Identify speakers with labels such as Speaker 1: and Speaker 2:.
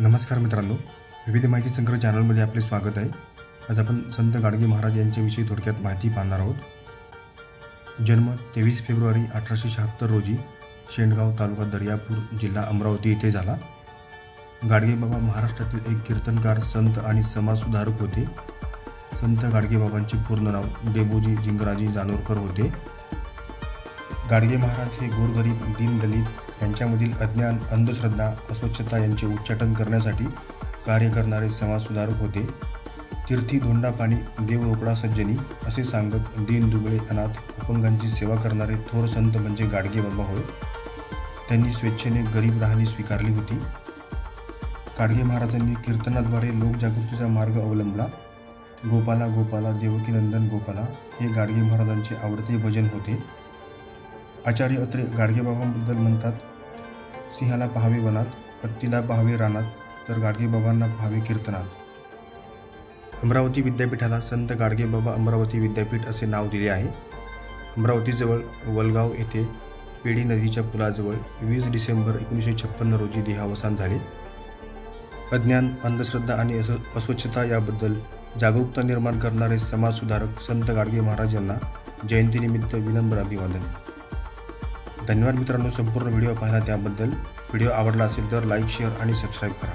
Speaker 1: नमस्कार मित्रांनो, विविध माहिती संग्रह चॅनलमध्ये आपले स्वागत आहे। आज आपण संत गाडगे महाराज यांच्याविषयी थोडक्यात माहिती पाहणार आहोत। जन्म 23 फेब्रुवारी 1876 रोजी शेंडगाव तालुका दर्यापूर जिल्हा अमरावती येथे झाला। गाडगे बाबा महाराष्ट्रातील एक कीर्तनकार, संत आणि समाजसुधारक होते। संत गाडगे बाबांचे पूर्ण नाव डेबोजी जिंगराजी जानोरकर होते। गाडगे महाराज हे गोरगरीब, दीनदलित यांच्यामधील अज्ञान, अंधश्रद्धा, अस्वच्छता यांचे उच्चाटन करण्यासाठी कार्य करणारे समाजसुधारक होते। तीर्थी धोंडा पाणी, देव रोकडा सज्जनी असे सांगत दीन दुबळे, अनाथ, अपंगांची सेवा करणारे थोर संत म्हणजे गाडगे बाबा होय। त्यांनी स्वेच्छेने गरीब राहणी स्वीकारली होती। गाडगे महाराजांनी कीर्तनाद्वारे लोकजागृतीचा मार्ग अवलंबला। गोपाला गोपाला देवकीनंदन गोपाला हे गाडगे महाराजांचे आवडते भजन होते। आचार्य अत्रे गाडगे बाबांबद्दल म्हणतात, सिंहाला पाहावे वनात, हत्तीला पाहावे रानात, तर गाडगे बाबांना पाहावे कीर्तनात। अमरावती विद्यापीठाला संत गाडगे बाबा अमरावती विद्यापीठ असे नाव दिले आहे। अमरावतीजवळ वलगाव येथे पेडी नदीच्या पुलाजवळ 20 डिसेंबर 1956 रोजी देहावसान झाले। अज्ञान, अंधश्रद्धा आणि अस्वच्छता याबद्दल जागरूकता निर्माण करणारे समाजसुधारक संत गाडगे महाराज यांना जयंतीनिमित्त विनम्र अभिवादन। धन्यवाद मित्रांनो, संपूर्ण व्हिडिओ पाहिला त्याबद्दल। व्हिडिओ आवडला असेल तर लाईक, शेअर आणि सबस्क्राईब करा।